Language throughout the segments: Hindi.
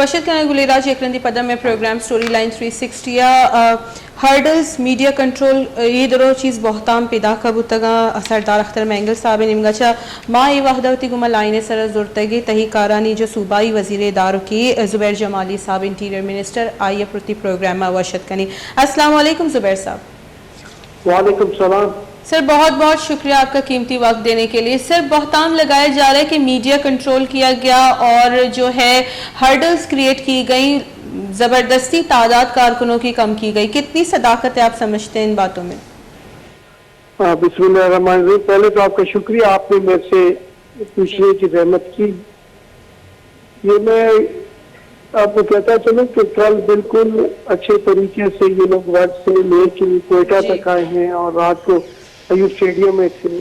वशद कना गुलेराज एकरंदी पदम में program story line 360 hurdles media control ये दरो चीज़ बहुताम पैदा कबूतगा सरदार अख्तर मैंगल साहब निमगचा माँ ये वहदवती गुमा लाइन सर जुर्तगी तही कारानी जो सूबाई वजीर दारो की जुबैर जमाली साहब इंटीरियर मिनिस्टर आइए प्रति प्रोग्राम वशद कनी। अस्सलाम वालेकुम जुबैर साहब। वालेकुम सलाम सर, बहुत बहुत शुक्रिया आपका कीमती वक्त देने के लिए। सर, बहुताम लगाया जा रहा है कि मीडिया कंट्रोल किया गया और जो है हर्डल्स क्रिएट की गई, ज़बरदस्ती तादाद कारकुनों की कम की गई, कितनी सदाकत है आप समझते हैं इन बातों में? बिस्मिल्लाहिर्रहमानिर्रहीम। पहले तो आपका शुक्रिया, आपने मेरे से पूछने की रहमत की। ये मैं आपको कहता चलूं कि कल बिल्कुल अच्छे तरीके से ये लोग वर्ड से लेके कोयटा तक आए हैं और रात को अयूब स्टेडियम में थे।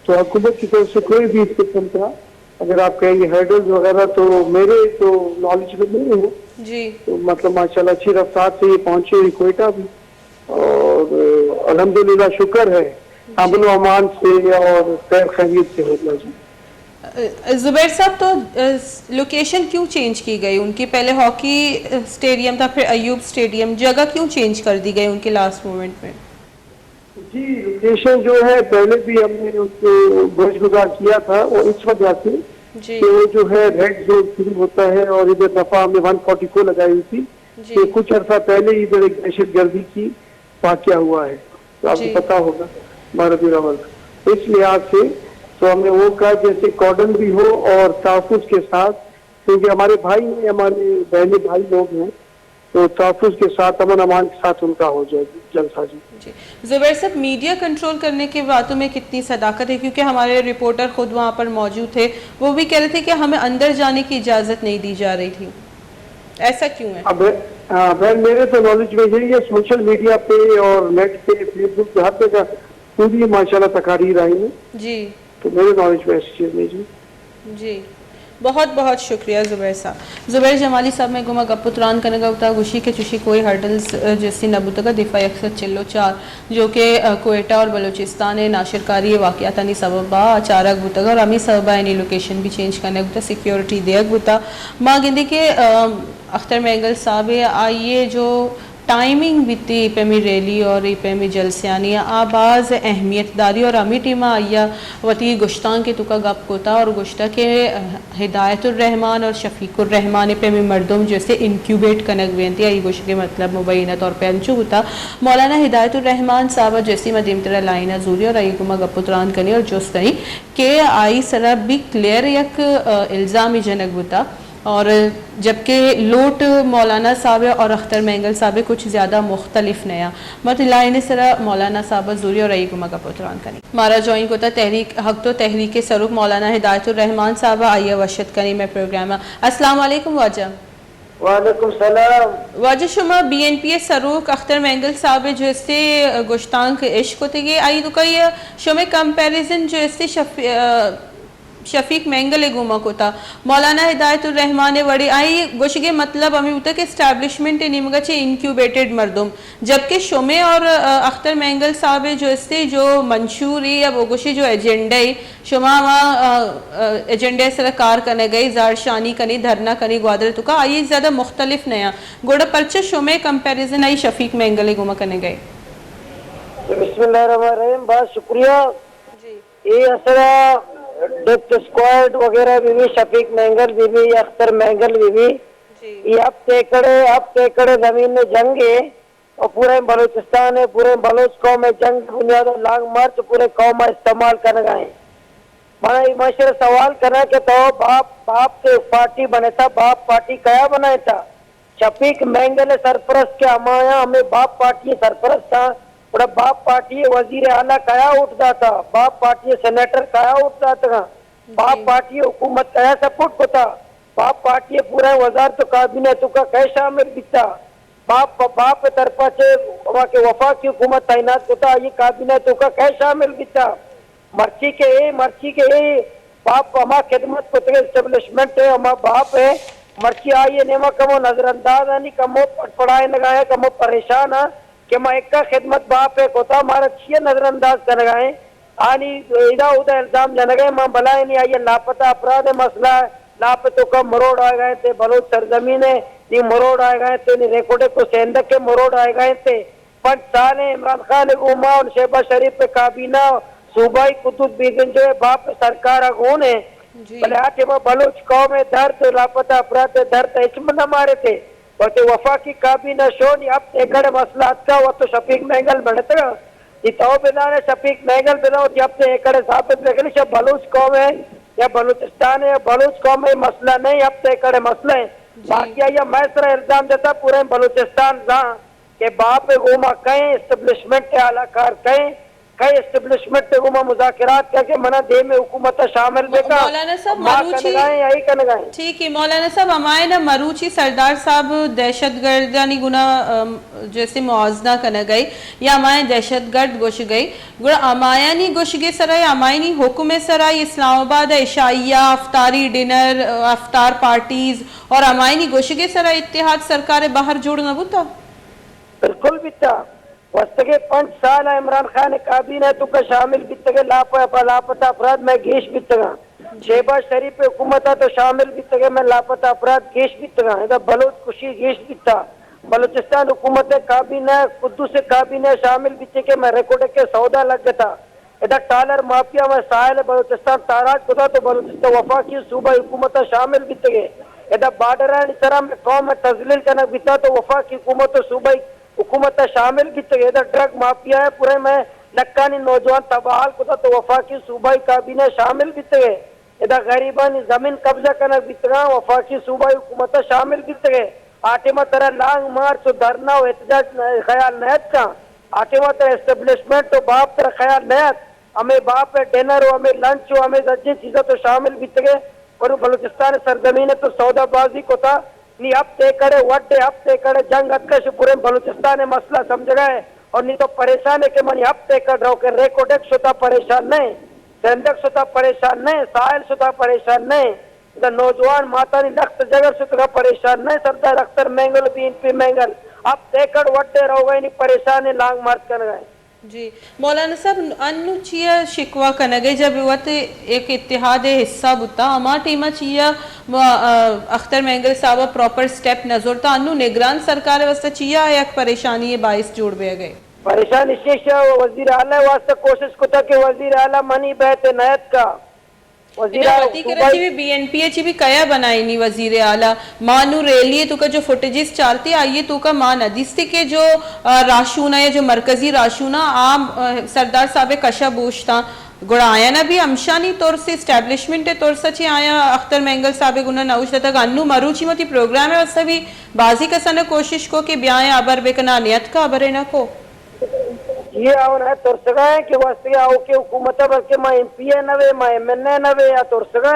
तो हुकूमत की तरफ से कोई भी इस किस्म का अगर आप कहेंगे हर्डल्स वगैरह तो मेरे तो नॉलेज में नहीं है जी। तो मतलब माशाल्लाह अच्छी रफ्तार से ये पहुंचे कोयटा भी और अल्हम्दुलिल्लाह शुक्र है अमन अमान से और खैर खैरियत से होगा जी। जुबैर साहब, तो लोकेशन क्यों चेंज की गई उनकी? पहले हॉकी स्टेडियम था, फिर अयूब स्टेडियम, जगह क्यों चेंज कर दी गई उनके लास्ट मोमेंट में? जी, लोकेशन जो है पहले भी हमने उसको गुजगुजार किया था और इस वजह से कि वो जो है रेड जोन शुरू होता है और इधर दफा हमने 140 को लगाई हुई थी तो कुछ अर्सा पहले इधर एक दहशत गर्दी की वाकया हुआ है, तो आपको पता होगा 12 अवल। इस लिहाज से तो हमने वो कहा जैसे कॉर्डन भी हो और तहफ़्फ़ुज़ के साथ, क्योंकि हमारे भाई हैं, हमारे बहने भाई लोग हैं, तो तहफ़्फ़ुज़ के साथ अमन अमान के साथ उनका हो जाएगी जलसा जी। जुबैर साहब, मीडिया कंट्रोल करने की बातों में कितनी सदाकत है? क्योंकि हमारे रिपोर्टर खुद वहाँ पर मौजूद थे, वो भी कह रहे थे कि हमें अंदर जाने की इजाज़त नहीं दी जा रही थी, ऐसा क्यों है? अब बहन मेरे तो नॉलेज में यही है, सोशल मीडिया पे और नेट पे फेसबुक पे हर जगह पूरी माशाल्लाह तकारीर आई है जी, तो मेरे नॉलेज में ऐसी चीज़ नहीं जी। जी, बहुत बहुत शुक्रिया जुबैर साहब। जुबैर जमाली साहब में गुमा गपुत्रान कनगा उता गुशी के चुशी कोई हर्डल्स जैसी नबूतगा दिफाई अक्सर चिल्लो चार जो कि कोयटा और बलूचिस्तान है नाशिरकारी वाक़यातानी सबबा अचारक बुतगा और अमी सबबा यानी लोकेशन भी चेंज करने बुता सिक्योरिटी देख बुता माँ गिंदी के अख्तर मैंगल साहब आइए जो टाइमिंग बीती पेमी रैली और पेमी जलसियानी आबाज अहमियतदारी और अमी टीमा आया वती गुश्तान के तुका गप कोता और गुश्ता के हिदायतुर्रहमान और शफीकुर्रहमान पेमी मर्दम जैसे इंक्यूबेट कनक बेनती आई गुश के मतलब मुबैना तौर पर अंचु होता मौलाना हिदायतुर्रहमान साहब जैसी मदीम तरह लाइना जूरी और आई गुमा गपुत्रान कनी और जोस कनी के आई सरब भी क्लियर यक इल्ज़ामी जनक बुता और जबकि लोट मौलाना साहब और अख्तर मैंगल साहब कुछ ज़्यादा मुख्तलिफ नया मत लाइन सरा मौलाना साहब जूरी और अईगुमा का पुत्रान कनी मारा जॉइन को तहरीक हक तो तहरीक सरूक मौलाना हिदायतुर्रहमान साहब आइए वशद कनी में प्रोग्राम। अस्सलाम वालेकुम वाजा। वालेकुम सलाम वाजा शुमा BNP सरूक अख्तर मैंगल साहब जो इससे गुश्तांक इश्क होते गए आई तो कई शुमे कंपेरिजन जो इससे शफीक मैंगल गुमा को था मौलाना हिदायतुर्रहमान वड़ी आई गोशगे मतलब अमी तक इस्टेब्लिशमेंट निमगचे इंक्यूबेटेड मर्दुम जबकि शुमे और अख्तर मैंगल साहब जो इससे जो मंशूर है या वो गोशी जो एजेंडा है शुमा एजेंडा सरकार करने गई जारशानी कनी धरना कनी ग्वादर तुका आई ज़्यादा मुख्तलिफ नया गोड़ा परचे शुमे कंपेरिजन आई शफीक मैंगल गुमा करने गए। बिस्मिल्लाहिर्रहमानिर्रहीम, बहुत शुक्रिया जी। ये असरा डेप्थ स्क्वाड वगैरह भी शफीक मैंगल भी अख्तर मैंगल भी ये अब तेकड़े जमीन में जंग है और पूरे बलूचिस्तान है, पूरे बलोच कौम में जंग बुनियाद लांग मार्च पूरे कौम में इस्तेमाल कर गए। मैं माशरे सवाल करना कि तो बाप के पार्टी बने था, बाप पार्टी कया बनाया था? शफीक मैंगल सरपरस्त के अमाया हमें बाप पार्टी सरपरस्त था, बाप पार्टी वजीर आला कया उठता था, बाप पार्टी सेनेटर कया उठता था, बाप पार्टी हुकूमत कया सपोर्ट को था, बाप पार्टी पूरा वजारत काबिने तुका कै शामिल बिता, बाप तरफा से वफा की हुकूमत तैनात होता ये काबिने तुका कै शामिल बिता मर्ची के बाप हमा खिदमत को एस्टेब्लिशमेंट है हमा बाप है मर्ची आई नेमा कमो नजरअंदाज आनी कमो पढ़ाए लगाए कमो परेशान है कि मैं एक का खिदमत बाप है कोता हमारा छिए नजरअंदाज कर गए आनी इधर उधर इल्जाम जन गए मां भला नहीं आई लापता अपराध है मसला लापतों का मरोड़ आ गए थे, बलोच सरजमीन है नी मरोड़ आ गए थे, नी रेकोडे को सेंधक के मरोड़ आ गए थे। 5 साल इमरान खान घूमा और शहबाज शरीफ पे काबीना सूबाई कुतुबुद्दीन जो है बाप सरकार अगून है भले आके वो बलोच कौम में दर्द लापता अपराध दर्द इसमें न मारे थे बोलते वफा की काबीना शो नहीं अब एकड़ मसला का वो तो शफीक महंगल बढ़ता इताओ बिना शफीक महंगल बिना जब से एकड़ साबित रखने सब बलूच कौम है या बलूचिस्तान है बलूच कौम में मसला नहीं अब से एकड़ मसला है बाकी या मैसरा इल्जाम देता पूरे बलूचिस्तान जहाँ के बाप घूमा कहीं एस्टेब्लिशमेंट के आलाकार कहीं कई एस्टेब्लिशमेंट पे घूमा मुज़ाकरात करके मना दे में हुकूमत शामिल बेका मौलाना साहब मरूची यही कर गए ठीक है मौलाना साहब हमारे ना मरूची सरदार साहब दहशतगर्द यानी गुना जैसे मुआवजा करने गई या हमारे दहशतगर्द घुस गई गुड़ा अमाया नहीं घुस गए सराय अमाय नहीं हुक्म सराय इस्लामाबाद इशाइया अफ्तारी डिनर अफ्तार पार्टीज और अमाय नहीं घुस गए सराय इत्तेहाद सरकार बाहर जोड़ना बुता बिल्कुल बिता वस्तगे 5 साल इमरान खान काबीना तो का शामिल बितगे लापता अपराध में गेश बितगा शहबाज शरीफ पे हुकूमत तो शामिल बितगे में लापता अपराध गेश बितगा इधर बलोच खुशी गेश बिता बलूचिस्तान हुकूमत काबीना कुद्दूस काबीना शामिल बितगे में रिकॉर्ड के सौदा लग गया इधर टालर माफिया में साहिल बलूचिस्तान ताराज को तो बलूचिस्तान वफा की सूबा हुकूमत शामिल बितगे इधर बार्डर तरह में कौम में तजलील करना बिता तो वफा की हुकूमत सूबा हुकूमत शामिल की तो इधर ड्रग माफिया है पूरे में लक्कानी नौजवान तबाहल को तो वफा की सूबाई काबीना शामिल बीते गए इधर गरीबान जमीन कब्जा करना बीतगा वफा की सूबाई हुकूमत शामिल बीते गए आटिमा तरह लांग मार्च धरना और एहतजाज ख्याल नहत का आटिमा तरह एस्टेब्लिशमेंट तो बाप तरह ख्याल नहत हमें बाप है डिनर हो हमें लंच हो हमें अच्छी चीजें तो शामिल बीते गए और बलूचिस्तान सरजमीन तो सौदाबाजी को था नी अब तेकड़े वड्डे अब तेकड़े जंग अतकश पूरे बलूचिस्तान में मसला समझ गए और नहीं तो परेशान है कि मनी अब तेकड़ रहो के रेकोडेक सुधा परेशान नहीं सेंदक सुधा परेशान नहीं साहिल सुधा परेशान नहीं इधर नौजवान माता नी लख्त जगर सुधा परेशान नहीं सरदार अख्तर महंगल बीएनपी महंगल अब तेकड़ वड्डे रहो गए नहीं परेशान है लांग मार्च कर गए जी मौलाना साहब अनु चिया शिकवा कनगे जब वत एक इत्तेहाद हिस्सा बुता अमा टीमा चिया अख्तर महंगल साहब प्रॉपर स्टेप नजर था अनु निगरान सरकार वास्ते चिया एक परेशानी बाइस जोड़ बे गए परेशान इस वजीर आला वास्ते कोशिश को था कि वजीर आला मनी बहते नयत का बीएनपी भी कया बनाई नहीं वजीर आला मानू रेलिए तो का जो फुटेजेस चालते आइए तो का मान दिसते के जो राशूना या जो मरकजी राशूना आम सरदार साहब कशा बोश था गुड़ा आया ना भी अमशानी तौर से स्टैब्लिशमेंट तौर से आया अख्तर महंगल साहब गुना नौश तक अन्नू मरूची मती प्रोग्राम है वैसे भी बाजी कसा कोशिश को कि ब्याह अबर बेकना नियत का अबर ना को ये आवना है तोरसगा है कि वास्ते आओ के हुकूमत बल्कि मैं एमपीए नवे मैं एमएनए नवे या तोरसगा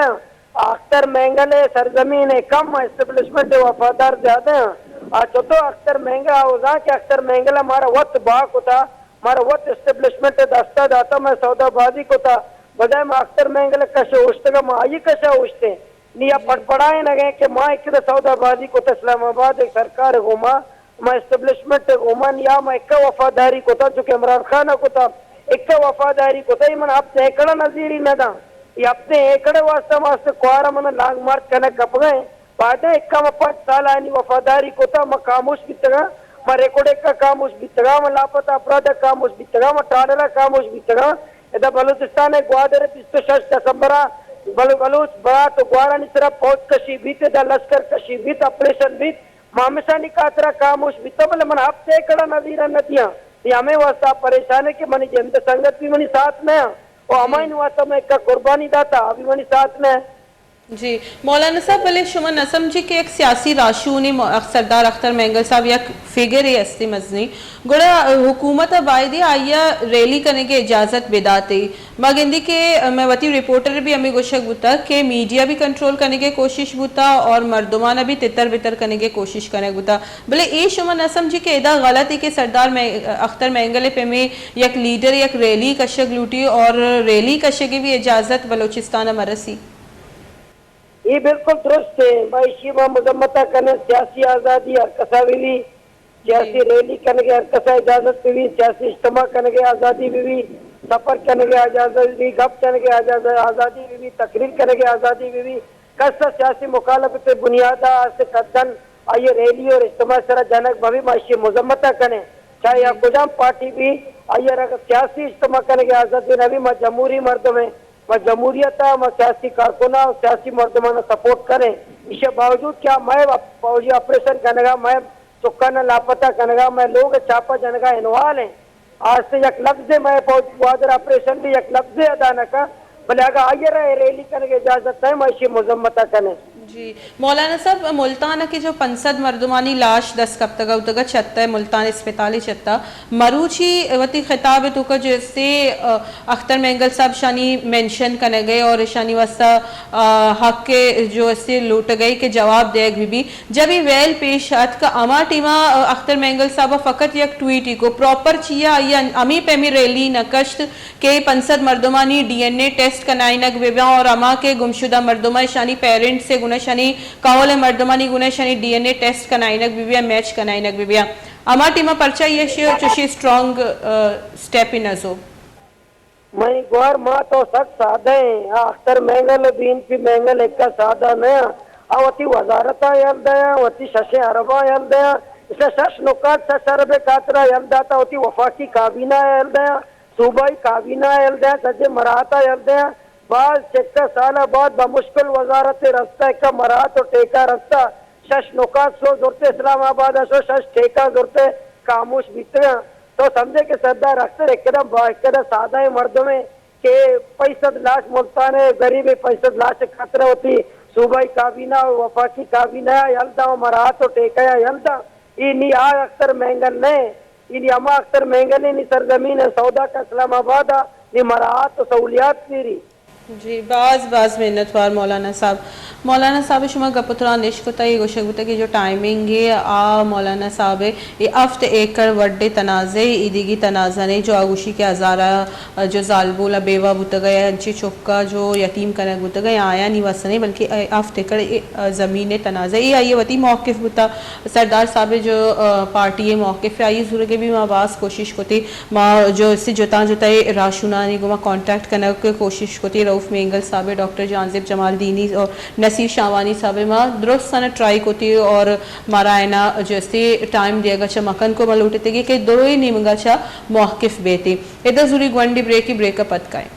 अख्तर महंगल है सरजमीन है कम एस्टेब्लिशमेंट है वफादार ज्यादा है आज तो अख्तर महंगा होगा कि अख्तर महंगल हमारा वक्त बाक होता हमारा वक्त एस्टेब्लिशमेंट दस्ता दाता मैं सौदाबाजी को था बजाय मैं अख्तर महंगल कशे उठते मैं आई कशा उठते नहीं या पड़पड़ाए न गए कि माँ एक सौदाबाजी को था इस्लामाबाद एक सरकार घूमा मैं एस्टेब्लिशमेंट घूमन या मैं एक वफादारी को था जो कि इमरान खान को था एक वफादारी को था मन अब एकड़ नजीरी न था ये अपने एकड़ वास्ते वास्ते कुआरा मन लांग मार्च करने कप गए बाद एक 5 साल आनी वफादारी को था मैं खामोश बीतगा मैं रिकॉर्ड का खामोश बीतगा मैं लापता अपराध खामोश बीतगा मैं टाडरा खामोश बीतगा इधर बलूचिस्तान ग्वादर 26 दिसंबर बलूच बड़ा तो ग्वारा निसरा फौज कशी बीत लश्कर कशी बीत ऑपरेशन बीत मामसानी कातरा खामोश बीता बोले मन आप एकड़ा नजीरा नदियां ये हमें वास्ता परेशान है कि मनी जनता संगत भी मनी साथ में और हमारी वास्ता में एक कुर्बानी दाता अभी मनी साथ में जी मौलाना साहब भले शुमा न समझी कि एक सियासी राशूनी सरदार अख्तर महंगल साहब या फिगर है अस्ती मजनी गुड़ा हुकूमत बायदी आया रैली करने की इजाज़त बिदाते मगिंदी के मैं वती रिपोर्टर भी हमें गोशक बुता कि मीडिया भी कंट्रोल करने की कोशिश बुता और मर्दुमाना भी तितर बितर करने की कोशिश करने बुता भले ये शुमा न समझी कि इदा गलत है कि सरदार अख्तर महंगल पे में एक लीडर एक रैली कशक लूटी और रैली कशे की भी इजाज़त बलोचिस्तान मरसी ये बिल्कुल दुरुस्त है भाई शिवा मजम्मता करने सियासी आज़ादी हर कसा मिली सियासी रैली करने की हर कसा इजाजत भी सियासी इज्तिमा करने की आज़ादी भी सफर करने की आज़ादी भी गप करने की आज़ादी भी तकरीर करने की आज़ादी भी कस्सा सियासी मुखालफत बुनियादा से कदन आइए रैली और इज्तिमा सरा जनक भवी माशी मुजम्मता कने चाहे या कुजाम पार्टी भी आइए अगर सियासी इज्तिमा करने के आजादी नबी मैं जमहूरी मर्द में मैं जमहूरियत मैं सियासी कारकुना और सियासी मर्दमाना सपोर्ट करें इसके बावजूद क्या मैं फौजी ऑपरेशन करने का मैं चुका न लापता करने का मैं लोग चापा जाने का इन्वॉल्व है आज से एक लफ्ज मैं फौजी ऑपरेशन भी एक लफ्ज अदा न का भले अगर आइए रहे रैली करने की इजाजत है मैं इसी मुजम्मता करें जी मौलाना साहब मुल्तान की जो 500 मर्दुमानी लाश 10 कब तक उतगा छत्ता है मुल्तान अस्पताली छत्ता मरूची वती खिताब है तो का जैसे अख्तर मेंगल साहब शानी मेंशन करने गए और शानी वस्ता हक के जो ऐसे लूट गए के जवाब दे भी जब ये वेल पेश आत का अमा टीमा अख्तर मेंगल साहब फ़कत एक ट्वीट को प्रॉपर चिया या अमी पेमी रैली नकश्त के 500 मर्दुमानी DNA टेस्ट कनाई नक बेबा और अमा के गुमशुदा मर्दुमा शानी पेरेंट से गुना शनी कावल मर्दमानी गुना Shani DNA test कनाइनक Bibiya match कनाइनक Bibiya अमा टीमा परचा ये चुशी स्ट्रॉन्ग स्टेप इन अजो मैं गौर मा तो सच साधे अख्तर मेंगल बीन पी मेंगल एक का साधा न अवती वजारता यलदया वती शशे अरबा यलदया इसे शश नुकात शश अरबे कातरा यलदाता वती वफाकी काबीना यलदया सूबाई काबीना यलदया सजे मराता यलदया बाद चक्का साल बाद बमुश्किल वजारत रास्ता का मरात और टेका रास्ता शश नुकात सो जुरते इस्लामाबाद सो शश टेका जुरते खामोश बीतया तो समझे के सरदार अक्सर एकदम सादा है मर्द में के 65 लाख मुल्तान है गरीब 65 लाख से खतरा होती सूबाई काबीना और वफाकी काबीना यलदा मरात और टेका यलदा इनी आ अख्तर मेंगल ने इनी अमा अख्तर मेंगल ने सरजमीन सौदा का इस्लामाबाद नी मरात और सहूलियात मेरी जी बाज मेहनतवार मौलाना साहब शुमा गपुत्रा निश्कुता ये गोशगुता की जो टाइमिंग है आ मौलाना साहब है ये अफ्त एकड़ वड्डे तनाज़े ईदीगी तनाज़ा ने जो आगुशी के हज़ारा जो जालबोला बेवा बुत गया अंची चुक्का जो यतीम कनक बुत गया आया नहीं वसने बल्कि अफ्त एकड़ ज़मीन तनाज़ा ये आइए वती मौक़िफ़ बुता सरदार साहब जो पार्टी है मौक़िफ़ आइए ज़रूर के भी माँ बास कोशिश कोती माँ जो इससे जोता राशुना ने गुमा कॉन्टैक्ट करने की कोशिश कोती रऊफ़ मेंगल साहब डॉक्टर जानजिब जमाल दीनी और नसीर शावानी साहब माँ दुरुस्त सन ट्राई कोती और मारा आयना जैसे टाइम दिएगा छा मकन को मलूटे कि दो ही निमगा छा मौक़िफ़ बेती इधर जरूरी ग्वंडी ब्रेक ही ब्रेकअप अतकाए